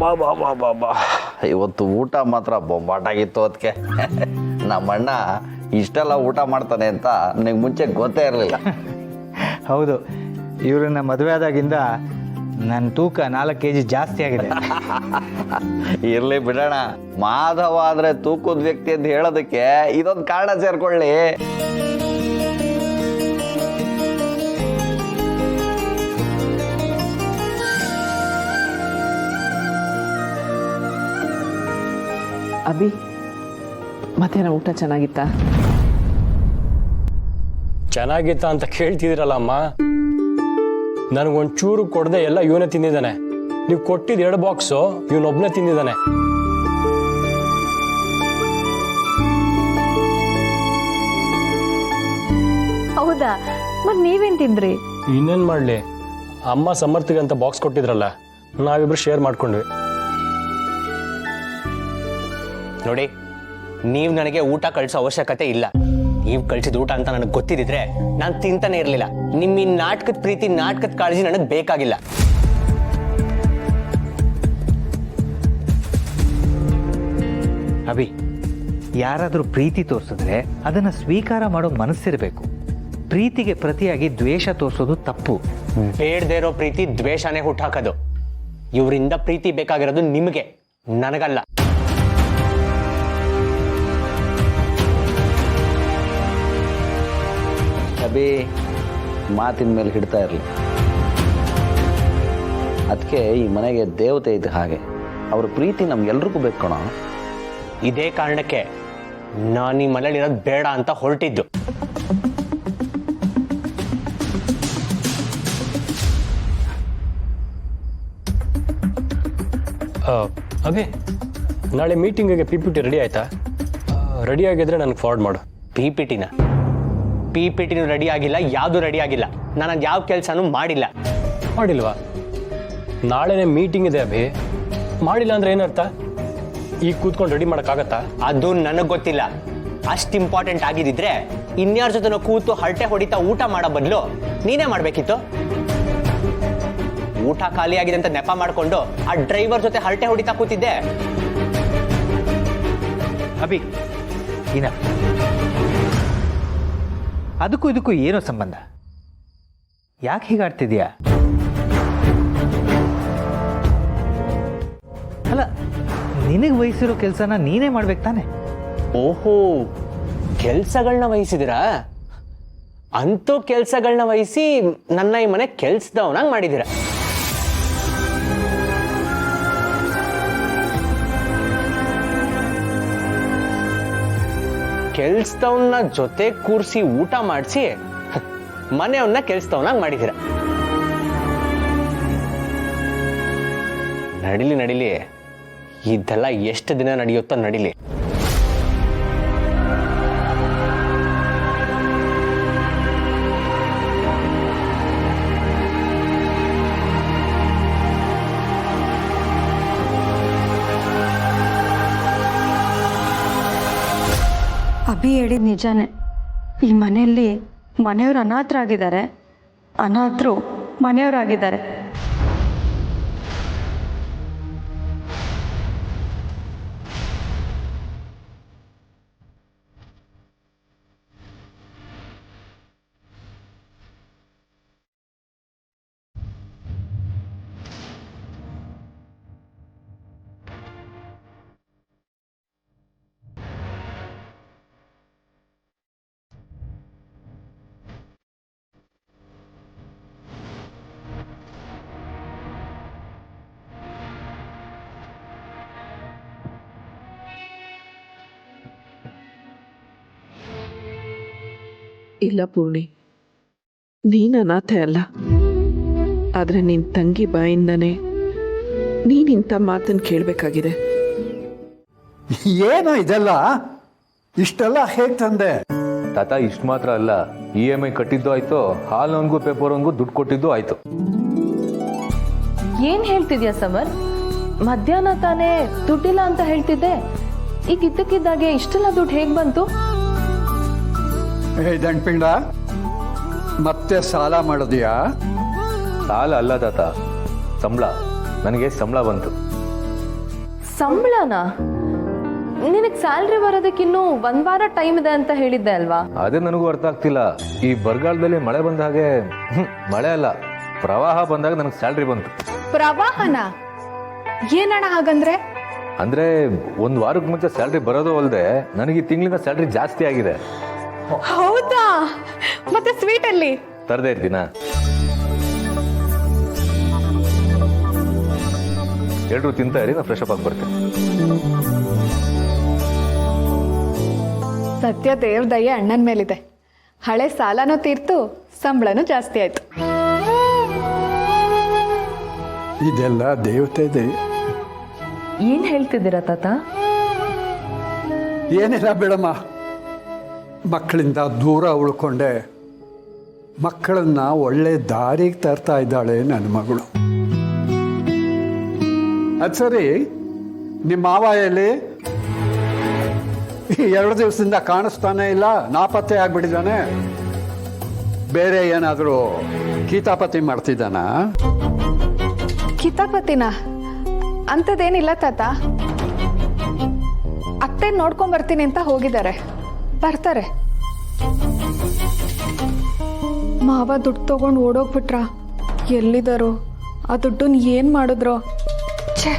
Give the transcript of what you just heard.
ಬಾ ಇವತ್ತು ಊಟ ಮಾತ್ರ ಬೊಂಬಾಟಾಗಿತ್ತು. ಅದಕ್ಕೆ ನಮ್ಮಣ್ಣ ಇಷ್ಟೆಲ್ಲ ಊಟ ಮಾಡ್ತಾನೆ ಅಂತ ನನಗೆ ಮುಂಚೆ ಗೊತ್ತೇ ಇರಲಿಲ್ಲ. ಹೌದು, ಇವ್ರನ್ನ ಮದುವೆ ಆದಾಗಿಂದ ನನ್ನ ತೂಕ 4 kg ಜಾಸ್ತಿ ಆಗಿದೆ. ಇರ್ಲಿ ಬಿಡೋಣ, ಮಾಧವ ಆದ್ರೆ ತೂಕದ ವ್ಯಕ್ತಿ ಅಂತ ಹೇಳೋದಕ್ಕೆ ಇದೊಂದು ಕಾರಣ ಸೇರ್ಕೊಳ್ಳಿ. ಅಭಿ, ಮಧ್ಯಾಹ್ನ ಊಟ ಚೆನ್ನಾಗಿತ್ತಾ? ಚೆನ್ನಾಗಿತ್ತ ಅಂತ ಕೇಳ್ತಿದ್ದೀರಲ್ಲ ಅಮ್ಮ. ನನಗೊಂಚೂರು ಕೊಡದೆ ಎಲ್ಲ ಇವನೇ ತಿಂದಿದ್ದಾನೆ. ನೀವು ಕೊಟ್ಟಿದ್ದು 2 ಬಾಕ್ಸು ಇವನೊಬ್ಬನೇ ತಿಂದಿದ್ದಾನೆ. ಹೌದಾ? ಮತ್ ನೀವೇನ್ ತಿಂದ್ರಿ? ಇನ್ನೇನ್ ಮಾಡ್ಲಿ, ಅಮ್ಮ ಸಮರ್ಥಿಗೆ ಅಂತ ಬಾಕ್ಸ್ ಕೊಟ್ಟಿದ್ರಲ್ಲ, ನಾವಿಬ್ರು ಶೇರ್ ಮಾಡ್ಕೊಂಡ್ವಿ. ನೋಡಿ, ನೀವು ನನಗೆ ಊಟ ಕಳಿಸೋ ಅವಶ್ಯಕತೆ ಇಲ್ಲ. ನೀವು ಕಳಿಸಿದ ಊಟ ಅಂತ ನನಗೆ ಗೊತ್ತಿದ್ರೆ ನಾನು ತಿಂತಾನೆ ಇರಲಿಲ್ಲ. ನಿಮ್ಮ ಈ ನಾಟಕದ ಪ್ರೀತಿ, ನಾಟಕದ ಕಾಳಜಿ ನನಗೆ ಬೇಕಾಗಿಲ್ಲ. ಅಭಿ, ಯಾರಾದರೂ ಪ್ರೀತಿ ತೋರಿಸಿದ್ರೆ ಅದನ್ನು ಸ್ವೀಕಾರ ಮಾಡೋ ಮನಸ್ಸಿರಬೇಕು. ಪ್ರೀತಿಗೆ ಪ್ರತಿಯಾಗಿ ದ್ವೇಷ ತೋರಿಸೋದು ತಪ್ಪು. ಬೇಡದೇ ಇರೋ ಪ್ರೀತಿ ದ್ವೇಷನೇ ಹುಟ್ಟಾಕೋದು. ಇವರಿಂದ ಪ್ರೀತಿ ಬೇಕಾಗಿರೋದು ನಿಮಗೆ, ನನಗಲ್ಲ. ಅಭಿ, ಮಾತಿನ ಮೇಲೆ ಹಿಡ್ತಾ ಇರಲಿ. ಅದಕ್ಕೆ ಈ ಮನೆಗೆ ದೇವತೆ ಇದ್ದ ಹಾಗೆ ಅವ್ರ ಪ್ರೀತಿ ನಮ್ಗೆಲ್ರಿಗೂ ಬೇಕು ಕಣೋ. ಇದೇ ಕಾರಣಕ್ಕೆ ನಾನು ಈ ಮನೇಲಿರೋದು ಬೇಡ ಅಂತ ಹೊರಟಿದ್ದು. ಅಭಿ, ನಾಳೆ ಮೀಟಿಂಗಿಗೆ PPT ರೆಡಿ ಆಯ್ತಾ? ರೆಡಿ ಆಗಿದ್ರೆ ನನಗೆ ಫಾರ್ವರ್ಡ್ ಮಾಡು. PPTನೂ ರೆಡಿ ಆಗಿಲ್ಲ, ಯಾವುದು ರೆಡಿ ಆಗಿಲ್ಲ. ನಾನು ಅದು ಯಾವ ಕೆಲಸನೂ ಮಾಡಿಲ್ಲ. ಮಾಡಿಲ್ವಾ? ನಾಳೆನೇ ಮೀಟಿಂಗ್ ಇದೆ ಅಭಿ. ಮಾಡಿಲ್ಲ ಅಂದ್ರೆ ಏನರ್ಥ? ಈಗ ಕೂತ್ಕೊಂಡು ರೆಡಿ ಮಾಡೋಕ್ಕಾಗತ್ತಾ? ಅದು ನನಗೆ ಗೊತ್ತಿಲ್ಲ. ಅಷ್ಟು ಇಂಪಾರ್ಟೆಂಟ್ ಆಗಿದ್ದಿದ್ರೆ ಇನ್ಯಾರ ಜೊತೆ ಕೂತು ಹರಟೆ ಹೊಡಿತಾ ಊಟ ಮಾಡೋ ಬದಲು ನೀನೇ ಮಾಡಬೇಕಿತ್ತು. ಊಟ ಖಾಲಿ ಆಗಿದೆ ಅಂತ ನೆಪ ಮಾಡಿಕೊಂಡು ಆ ಡ್ರೈವರ್ ಜೊತೆ ಹರಟೆ ಹೊಡಿತಾ ಕೂತಿದ್ದೆ. ಅಭಿ, ಅದಕ್ಕೂ ಇದಕ್ಕೂ ಏನೋ ಸಂಬಂಧ? ಯಾಕೆ ಹೀಗಾಡ್ತಿದ್ಯಾ? ಅಲ್ಲ, ನಿನಗೆ ವಹಿಸಿರೋ ಕೆಲಸನ ನೀನೇ ಮಾಡ್ಬೇಕು ತಾನೆ? ಓಹೋ, ಕೆಲ್ಸಗಳನ್ನ ವಹಿಸಿದಿರಾ? ಅಂತೂ ಕೆಲ್ಸಗಳನ್ನ ವಹಿಸಿ ನನ್ನ ಈ ಮನೆ ಕೆಲ್ಸದವನಾಗ ಮಾಡಿದಿರ. ಕೆಲ್ಸದವನ್ನ ಜೊತೆ ಕೂರಿಸಿ ಊಟ ಮಾಡಿಸಿ ಮನೆಯವನ್ನ ಕೆಲ್ಸದವನಾಗ ಮಾಡಿದಿರ. ನಡಿಲಿ, ಇದೆಲ್ಲ ಎಷ್ಟು ದಿನ ನಡೆಯುತ್ತೋ ನಡಿಲಿ. ಅಭಿ ಹೇಳಿದ ನಿಜಾನೇ. ಈ ಮನೆಯಲ್ಲಿ ಮನೆಯವರು ಅನಾಥರಾಗಿದ್ದಾರೆ, ಅನಾಥರು ಮನೆಯವರಾಗಿದ್ದಾರೆ. ಇಲ್ಲ ಪೂರ್ಣಿ, ನೀನು ಅನಾಥೆ ಅಲ್ಲ. ಆದರೆ ನಿನ್ನ ತಂಗಿ ಬಾಯಿಂದನೇ ನೀನಿಂಥ ಮಾತನ್ನು ಕೇಳಬೇಕಾಗಿದೆ. ಏನೋ ಇದೆಲ್ಲ? ಇಷ್ಟೆಲ್ಲ ಹೇಗೆ ತಂದೆ? ತಾತ, ಇಷ್ಟು ಮಾತ್ರ ಅಲ್ಲ, EMI ಕಟ್ಟಿದ್ದು ಆಯ್ತು, ಹಾಲವನ್ಗೂ ಪೇಪರ್ವನ್ಗೂ ದುಡ್ಡು ಕೊಟ್ಟಿದ್ದು ಆಯ್ತು. ಏನ್ ಹೇಳ್ತಿದ್ಯಾ ಸಮರ್? ಮಧ್ಯಾಹ್ನ ತಾನೇ ದುಡ್ಡಿಲ್ಲ ಅಂತ ಹೇಳ್ತಿದ್ದೆ. ಈಗ ಇದ್ದಕ್ಕಿದ್ದಾಗೆ ಇಷ್ಟೆಲ್ಲ ದುಡ್ಡು ಹೇಗ್ ಬಂತು? ದಂಡ್ಪಿಂಡ, ಮತ್ತೆ ಸಾಲ ಮಾಡೋದಿಯಾ? ಸಾಲ ಅಲ್ಲ ತಾತ, ಸಂಬಳ. ನನಗೆ ಸಂಬಳ ಬಂತು. ಸಂಬಳನಾ? ನಿನಗೆ ಸ್ಯಾಲ್ರಿ ಬರೋದಕ್ಕಿನ್ನೂ 1 ವಾರ ಟೈಮ್ ಇದೆ ಅಂತ ಹೇಳಿದ್ದೆ ಅಲ್ವಾ? ಅದೇ ನನಗೂ ಅರ್ಥ ಆಗ್ತಿಲ್ಲ. ಈ ಬರಗಾಲದಲ್ಲಿ ಮಳೆ ಬಂದ ಹಾಗೆ ಮಳೆ ಅಲ್ಲ, ಪ್ರವಾಹ ಬಂದಾಗ ನನಗೆ ಸ್ಯಾಲ್ರಿ ಬಂತು. ಪ್ರವಾಹನ ಏನಣ್ಣ ಹಾಗಂದ್ರೆ? ಅಂದ್ರೆ 1 ವಾರಕ್ಕೆ ಮುಂಚೆ ಸ್ಯಾಲ್ರಿ ಬರೋದು ಅಲ್ಲದೆ ನನಗೆ ಈ ತಿಂಗಳಿನ ಸ್ಯಾಲ್ರಿ ಜಾಸ್ತಿ ಆಗಿದೆ. ಹೌದಾ? ಮತ್ತೆ ಸ್ವೀಟ್ ಅಲ್ಲಿ ತರದೇ ಇರ್ತೀನ? ಎಲ್ರು ತಿಂತಾ ಇರಿ, ನಾನು ಫ್ರೆಶ್ ಅಪ್ ಆಗಿ ಬರ್ತೇನೆ. ಸತ್ಯ ದೇವ್ ದಯೆ ಅಣ್ಣನ ಮೇಲಿದೆ. ಹಳೆ ಸಾಲನೂ ತೀರ್ತು, ಸಂಬಳನೂ ಜಾಸ್ತಿ ಆಯ್ತು. ಇದೆಲ್ಲ ದೇವತೆ ದಯೆ. ಏನ್ ಹೇಳ್ತಿದ್ದೀರಾ ತಾತ? ಏನಿಲ್ಲ ಬಿಡಮ್ಮ, ಮಕ್ಕಳಿಂದ ದೂರ ಉಳ್ಕೊಂಡೆ ಮಕ್ಕಳನ್ನ ಒಳ್ಳೆ ದಾರಿಗೆ ತರ್ತಾ ಇದ್ದಾಳೆ ನನ್ನ ಮಗಳು. ಅದು ಸರಿ, ನಿಮ್ಮ ಮಾವ ಎಲ್ಲಿ? 2 ದಿವಸದಿಂದ ಕಾಣಿಸ್ತಾನೆ ಇಲ್ಲ, ನಾಪತ್ತೆ ಆಗ್ಬಿಟ್ಟಿದ್ದಾನೆ. ಬೇರೆ ಏನಾದರೂ ಕಿತಾಪತಿ ಮಾಡ್ತಿದ್ದಾನ? ಕಿತಾಪತಿನ ಅಂಥದ್ದೇನಿಲ್ಲ ತಾತ. ಅತ್ತೆ ನೋಡ್ಕೊಂಡ್ ಬರ್ತೀನಿ ಅಂತ ಹೋಗಿದ್ದಾರೆ, ಬರ್ತಾರೆ. ಮಾವ ದುಡ್ಡು ತಗೊಂಡು ಓಡೋಗ್ಬಿಟ್ರ? ಎಲ್ಲಿದ್ದಾರೋ? ಆ ದುಡ್ಡನ್ನ ಏನ್ ಮಾಡಿದ್ರೋ? ಛೇ.